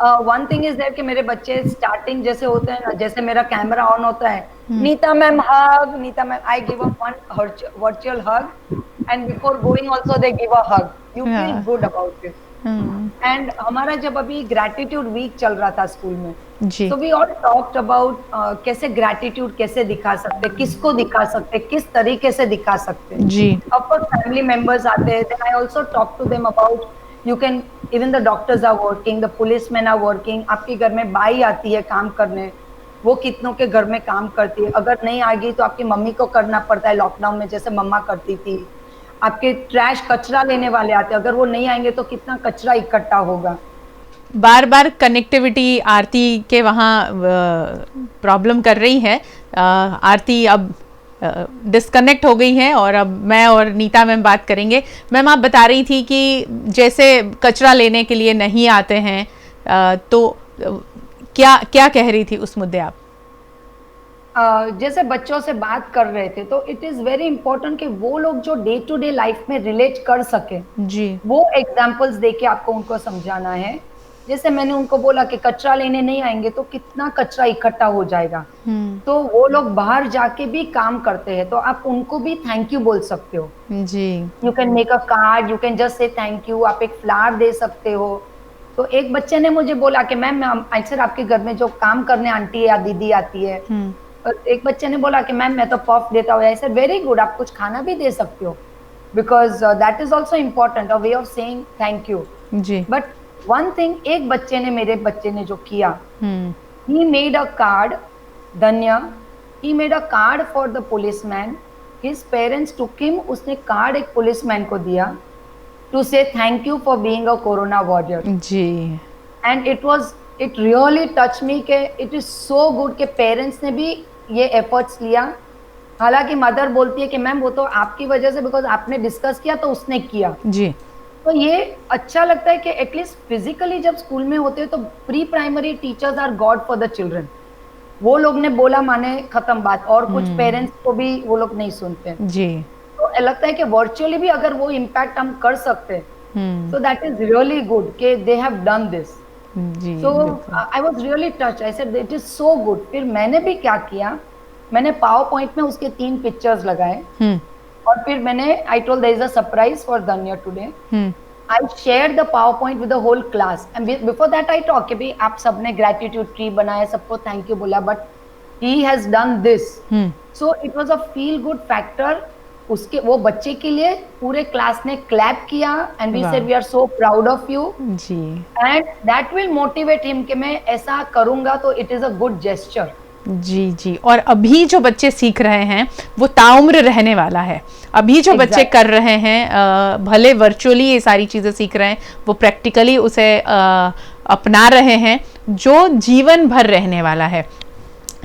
S2: वन थिंग इज देयर कि मेरे बच्चे स्टार्टिंग जैसे होते हैं ना, जैसे मेरा कैमरा ऑन होता है, Neeta ma'am hug, Neeta ma'am, I give a fun virtual hug, and before going also they give a hug, you feel good about it. And हमारा जब अभी ग्रैटिट्यूड वीक चल रहा था स्कूल में,
S1: जी
S2: so we all talked about कैसे gratitude कैसे दिखा सकते, किसको दिखा सकते, किस तरीके से दिखा सकते।
S1: जी
S2: Of course फैमिली मेंबर्स आते हैं, then I also talk to them about you can, even the doctors are working, the policemen are working, आपके घर में बाई आती है काम करने, वो कितनों के घर में काम करती है, अगर नहीं आ गई तो आपकी मम्मी को करना पड़ता है लॉकडाउन में, जैसे मम्मा करती थी। आपके ट्रैश कचरा लेने वाले आते हैं, अगर वो नहीं आएंगे तो कितना कचरा इकट्ठा होगा।
S1: बार बार कनेक्टिविटी आरती के वहाँ प्रॉब्लम कर रही है। आरती अब डिस्कनेक्ट हो गई है और अब मैं और नीता मैम बात करेंगे। मैम, आप बता रही थी कि जैसे कचरा लेने के लिए नहीं आते हैं, तो क्या क्या कह रही थी उस मुद्दे आप?
S2: जैसे बच्चों से बात कर रहे थे, तो इट इज वेरी इंपॉर्टेंट कि वो लोग जो डे टू डे लाइफ में रिलेट कर सके
S1: जी,
S2: वो एग्जाम्पल्स देके आपको उनको समझाना है। जैसे मैंने उनको बोला कि कचरा लेने नहीं आएंगे तो कितना कचरा इकट्ठा हो जाएगा, तो वो लोग बाहर जाके भी काम करते हैं, तो आप उनको भी थैंक यू बोल सकते हो।
S1: जी,
S2: you can make a card, you can just say thank you, आप एक फ्लावर दे सकते हो। तो एक बच्चे ने मुझे बोला कि मैम अक्सर आपके घर में जो काम करने आंटी या दीदी आती है, और एक बच्चे ने बोला कि मैम मैं तो पफ देता हूँ। ऐसे वेरी गुड, आप कुछ खाना भी दे सकते हो, because that is also important, a way of saying thank you.
S1: जी,
S2: बट वन थिंग, एक बच्चे ने, मेरे बच्चे ने जो किया, he made a card, Danya, he made a card for the policeman. His parents took him, उसने कार्ड एक पुलिसमैन को दिया to say thank you for being a corona warrior.
S1: जी,
S2: And it really touched me कि it is so good कि parents ने भी ये एफर्ट्स लिया। हालांकि मदर बोलती है कि मैम वो तो आपकी वजह से, बिकॉज आपने डिस्कस किया तो उसने किया।
S1: जी,
S2: तो ये अच्छा लगता है कि एटलीस्ट फिजिकली जब स्कूल में होते हैं तो pre primary teachers are god for the children. वो लोग ने बोला माने खत्म बात, और कुछ पेरेंट्स को भी वो लोग नहीं सुनते।
S1: जी,
S2: तो लगता है कि वर्चुअली भी अगर वो इम्पैक्ट हम कर सकते हैं, so that is really good कि दे हैव डन दिस।
S1: जी,
S2: so I was really touched, I said it is so good. फिर मैंने भी क्या किया, मैंने पावर पॉइंट में उसके 3 पिक्चर्स लगाए, और फिर मैंने I told there is a surprise for Dhanya today. I share the power point with the whole class, and before that I talk कि भाई आप सबने ग्रेटिट्यूड ट्री बनाया, सबको थैंक यू बोला, but he has done this. So it was a feel good factor. उसके वो बच्चे के लिए पूरे क्लास ने क्लैप किया, and we said we are so proud of you,
S1: जी,
S2: and that will motivate him कि मैं ऐसा करूंगा तो it is a good gesture.
S1: जी, जी। और अभी जो बच्चे सीख रहे हैं वो ताउम्र रहने वाला है। अभी जो बच्चे कर रहे हैं, भले वर्चुअली ये सारी चीज़ें सीख रहे हैं, वो प्रैक्टिकली उसे अपना रहे हैं, जो जीवन भर रहने वाला है।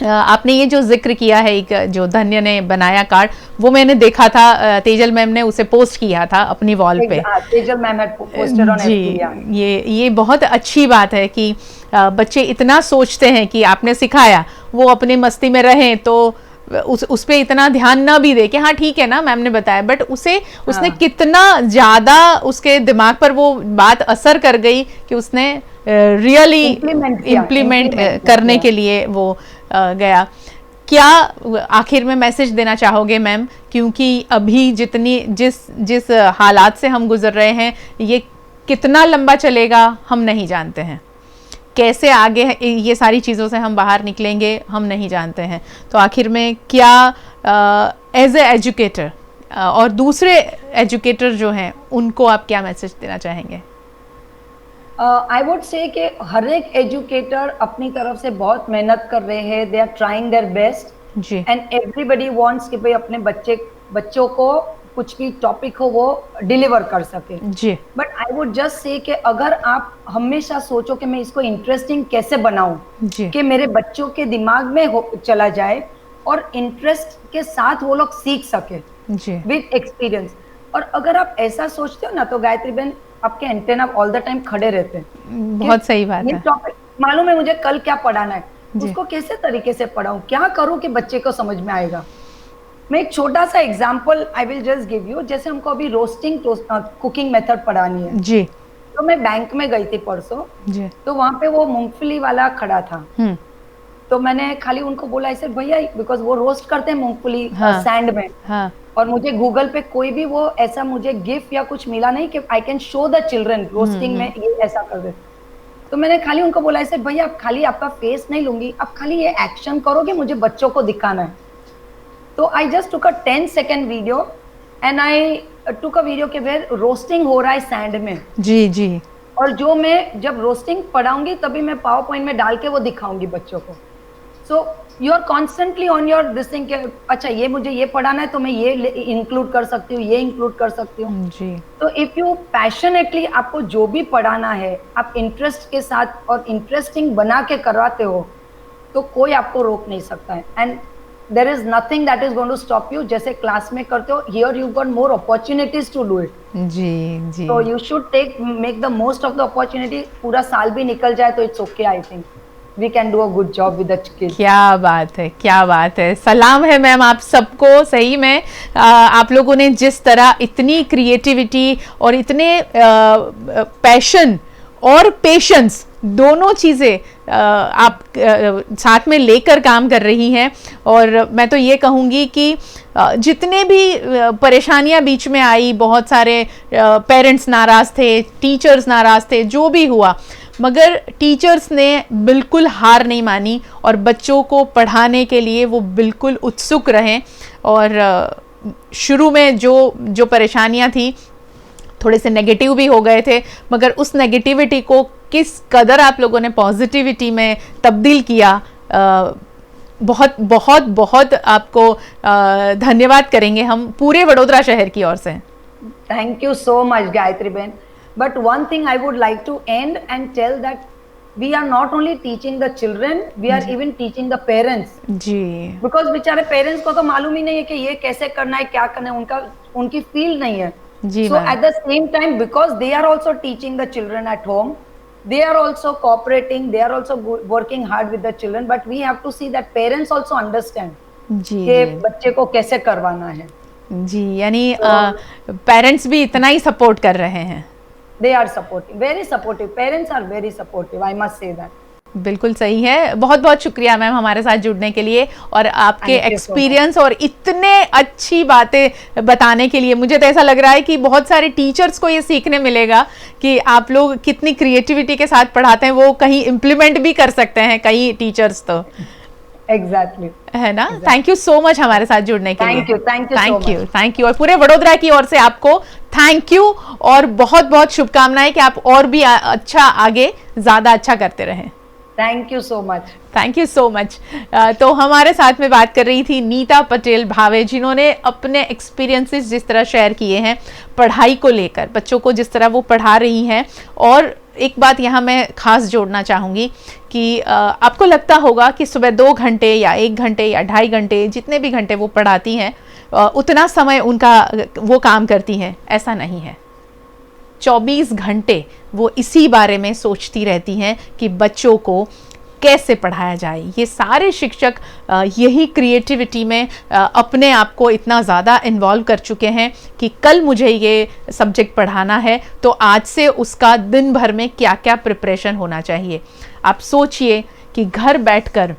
S1: आपने ये जो जिक्र किया है, एक जो धन्य ने बनाया कार्ड, वो मैंने देखा था, तेजल मैम ने उसे पोस्ट किया था अपनी वॉल पे।
S2: Tejal ma'am had posted on FB।
S1: ये बहुत अच्छी बात है कि बच्चे इतना सोचते हैं कि आपने सिखाया, वो अपनी मस्ती में रहें तो उस पे इतना ध्यान ना भी दे कि हाँ ठीक है ना मैम ने बताया, बट उसने कितना ज्यादा उसके दिमाग पर वो बात असर कर गई कि उसने रियली इम्प्लीमेंट करने के लिए वो गया। क्या आखिर में मैसेज देना चाहोगे मैम, क्योंकि अभी जिस हालात से हम गुजर रहे हैं, ये कितना लंबा चलेगा हम नहीं जानते हैं, कैसे आगे ये सारी चीज़ों से हम बाहर निकलेंगे हम नहीं जानते हैं। तो आखिर में क्या एज ए एजुकेटर और दूसरे एजुकेटर जो हैं उनको आप क्या मैसेज देना चाहेंगे?
S2: आई वुड से कि हर एक एजुकेटर अपनी तरफ से बहुत मेहनत कर रहे हैं, they are trying their best
S1: जी,
S2: एंड एवरीबडी वांट्स कि भाई अपने बच्चों को कुछ भी टॉपिक हो वो डिलीवर कर सके
S1: जी।
S2: But I would just say कि अगर आप हमेशा सोचो कि मैं इसको इंटरेस्टिंग कैसे बनाऊं
S1: जी,
S2: कि मेरे बच्चों के दिमाग में चला जाए और इंटरेस्ट के साथ वो लोग सीख सके
S1: जी,
S2: विद एक्सपीरियंस। और अगर आप ऐसा सोचते हो ना तो गायत्री बहन आपके एंटेना ऑल द टाइम खड़े रहते हैं।
S1: बहुत सही बात है।
S2: टॉपिक मालूम है मुझे कल क्या पढ़ाना है,
S1: जी।
S2: उसको कैसे तरीके से पढ़ाऊं, क्या करूं कि बच्चे को समझ में आएगा। मैं एक छोटा सा example I will just give you. जैसे हमको अभी रोस्टिंग कुकिंग मेथड पढ़ानी है
S1: जी,
S2: तो मैं बैंक में गई थी परसों,
S1: जी,
S2: तो वहां पे वो मूंगफली वाला खड़ा था। तो मैंने खाली उनको बोला ऐसे भैया, बिकॉज वो रोस्ट करते हैं मूंगफली सैंड में,
S1: हाँ,
S2: और मुझे गूगल पे कोई भी वो ऐसा मुझे गिफ्ट या कुछ मिला नहीं कि I can show the children roasting में ये ऐसा कर दे। तो मैंने खाली उनको बोला ऐसे भैया आप खाली आपका फेस नहीं लूंगी, आप खाली ये एक्शन करोगे, मुझे बच्चों को दिखाना है। तो I just took a 10 second video and I took a video के वेयर रोस्टिंग हो रहा है सैंड में।
S1: जी, जी,
S2: और जो मैं जब रोस्टिंग पढ़ाऊंगी तभी मैं पावर पॉइंट में डाल के वो दिखाऊंगी बच्चों को। So you are constantly on your this thing के अच्छा ये मुझे ये पढ़ाना है तो मैं ये इंक्लूड कर सकती हूँ, ये इंक्लूड कर सकती हूँ
S1: जी
S2: तो इफ यू पैशनेटली आपको जो भी पढ़ाना है आप इंटरेस्ट के साथ और इंटरेस्टिंग बना के करवाते हो तो कोई आपको रोक नहीं सकता है and there is nothing that is going to stop you जैसे क्लास में करते हो here you got more opportunities to do it
S1: जी जी
S2: तो you should make the most of the opportunity पूरा साल भी निकल जाए तो it's okay I think we can do a good job with the kids
S1: क्या बात है, क्या बात है। सलाम है मैम आप सबको। सही में आप लोगों ने जिस तरह इतनी क्रिएटिविटी और इतने पैशन और पेशेंस दोनों चीज़ें आप साथ में लेकर काम कर रही हैं और मैं तो ये कहूँगी कि जितने भी परेशानियां बीच में आई, बहुत सारे पेरेंट्स नाराज़ थे, टीचर्स नाराज़ थे, जो भी हुआ, मगर टीचर्स ने बिल्कुल हार नहीं मानी और बच्चों को पढ़ाने के लिए वो बिल्कुल उत्सुक रहें और शुरू में जो परेशानियां थी थोड़े से नेगेटिव भी हो गए थे, मगर उस नेगेटिविटी को किस कदर आप लोगों ने पॉजिटिविटी में तब्दील किया, बहुत बहुत बहुत आपको धन्यवाद करेंगे हम पूरे वडोदरा शहर की ओर से।
S2: Thank you so much Gayatri बहन। But one thing I would like to end and tell that we are not only teaching the children, we are even teaching the parents.
S1: जी।
S2: Because बेचारे पेरेंट्स को तो मालूम ही नहीं है कि ये कैसे करना है, क्या करना है, उनकी फील्ड नहीं है।
S1: जी।
S2: So at the same time, because they are also teaching the children at home, they are also cooperating, they are also working hard with the children. But we have to see that parents also understand
S1: जी
S2: कि बच्चे को कैसे करवाना है।
S1: जी, यानी parents भी इतना ही support कर रहे हैं।
S2: They are supportive, very supportive. Parents are very supportive. I must say that.
S1: बिल्कुल सही है। बहुत बहुत शुक्रिया मैम हमारे साथ जुड़ने के लिए और आपके एक्सपीरियंस और इतने अच्छी बातें बताने के लिए। मुझे तो ऐसा लग रहा है कि बहुत सारे टीचर्स को ये सीखने मिलेगा कि आप लोग कितनी क्रिएटिविटी के साथ पढ़ाते हैं, वो कहीं इम्प्लीमेंट भी कर सकते हैं कई टीचर्स तो।
S2: एग्जैक्टली
S1: है ना। थैंक यू सो मच हमारे साथ जुड़ने के लिए।
S2: थैंक यू
S1: और पूरे वडोदरा की ओर से आपको थैंक यू और बहुत बहुत शुभकामनाएं कि आप और भी अच्छा आगे ज्यादा अच्छा करते रहें।
S2: Thank you so much.
S1: Thank you so much. तो हमारे साथ में बात कर रही थी नीता पटेल भावे, जिन्होंने अपने एक्सपीरियंसेस जिस तरह शेयर किए हैं पढ़ाई को लेकर, बच्चों को जिस तरह वो पढ़ा रही हैं। और एक बात यहाँ मैं खास जोड़ना चाहूँगी कि आपको लगता होगा कि सुबह 2 घंटे या 1 घंटे या 2.5 घंटे जितने भी घंटे वो पढ़ाती हैं उतना समय उनका वो काम करती हैं, ऐसा नहीं है। 24 घंटे वो इसी बारे में सोचती रहती हैं कि बच्चों को कैसे पढ़ाया जाए। ये सारे शिक्षक यही क्रिएटिविटी में अपने आप को इतना ज़्यादा इन्वॉल्व कर चुके हैं कि कल मुझे ये सब्जेक्ट पढ़ाना है तो आज से उसका दिन भर में क्या क्या प्रिपरेशन होना चाहिए। आप सोचिए कि घर बैठकर,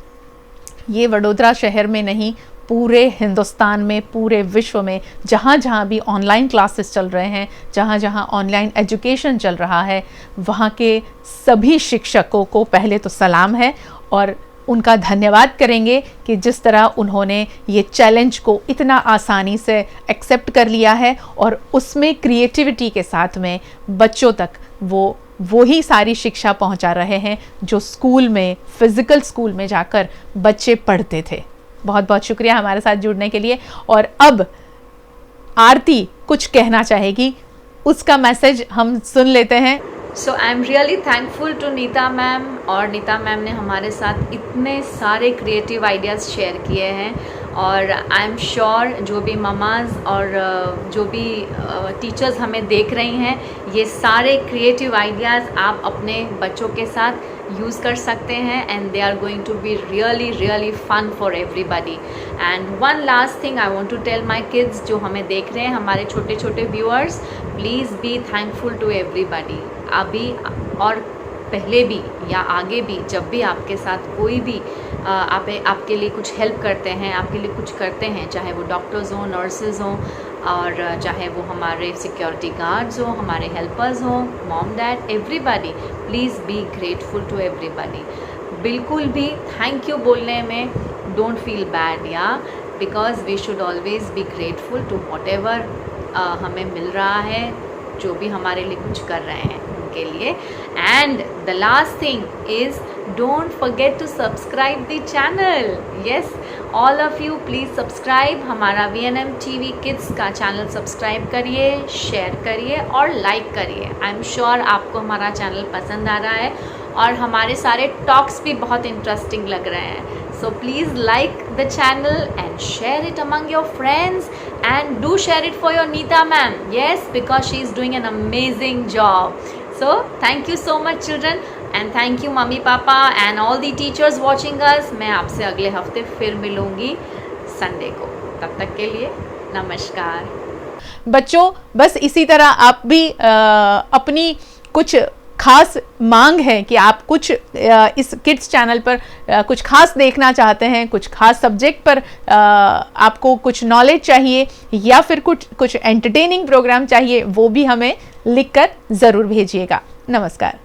S1: ये वडोदरा शहर में नहीं पूरे हिंदुस्तान में, पूरे विश्व में जहाँ जहाँ भी ऑनलाइन क्लासेस चल रहे हैं, जहाँ जहाँ ऑनलाइन एजुकेशन चल रहा है, वहाँ के सभी शिक्षकों को पहले तो सलाम है और उनका धन्यवाद करेंगे कि जिस तरह उन्होंने ये चैलेंज को इतना आसानी से एक्सेप्ट कर लिया है और उसमें क्रिएटिविटी के साथ में बच्चों तक वो ही सारी शिक्षा पहुंचा रहे हैं जो स्कूल में, फिजिकल स्कूल में जाकर बच्चे पढ़ते थे। बहुत बहुत शुक्रिया हमारे साथ जुड़ने के लिए। और अब आरती कुछ कहना चाहेगी, उसका मैसेज हम सुन लेते हैं।
S4: So I am really thankful to Neeta ma'am, और नीता मैम ने हमारे साथ इतने सारे क्रिएटिव आइडियाज़ शेयर किए हैं और आई एम श्योर जो भी ममाज और जो भी टीचर्स हमें देख रही हैं, ये सारे क्रिएटिव आइडियाज़ आप अपने बच्चों के साथ यूज़ कर सकते हैं and they are going to be really fun for everybody. And one last thing I want to tell my kids जो हमें देख रहे हैं, हमारे छोटे छोटे viewers, please be thankful to everybody. अभी और पहले भी या आगे भी जब भी आपके साथ कोई भी आपके लिए कुछ हेल्प करते हैं, आपके लिए कुछ करते हैं, चाहे वो डॉक्टर्स हों, नर्सेज हों, और चाहे वो हमारे सिक्योरिटी गार्ड्स हों, हमारे हेल्पर्स हों, mom dad, everybody, please be grateful to everybody. बिल्कुल भी थैंक यू बोलने में डोंट फील बैड, या because we should always be grateful to whatever हमें मिल रहा है, जो भी हमारे लिए कुछ कर रहे हैं। के लिए। And the last thing is don't forget to subscribe the channel. Yes, all of you please subscribe हमारा VNM TV किड्स का चैनल, सब्सक्राइब करिए, शेयर करिए और लाइक करिए। आई एम श्योर आपको हमारा चैनल पसंद आ रहा है और हमारे सारे टॉक्स भी बहुत इंटरेस्टिंग लग रहे हैं। So please like the channel and share it among your friends, and do share it for your Neeta ma'am. Yes, because she is doing an amazing job. So thank you so much children, and thank you mummy papa and all the teachers watching us. मैं आपसे अगले हफ्ते फिर मिलूँगी Sunday को। तब तक के लिए नमस्कार।
S1: बच्चों, बस इसी तरह आप भी अपनी कुछ खास मांग है कि आप कुछ इस किड्स चैनल पर कुछ खास देखना चाहते हैं, कुछ खास सब्जेक्ट पर आपको कुछ नॉलेज चाहिए या फिर कुछ एंटरटेनिंग प्रोग्राम चाहिए, वो भी हमें लिखकर ज़रूर भेजिएगा। नमस्कार।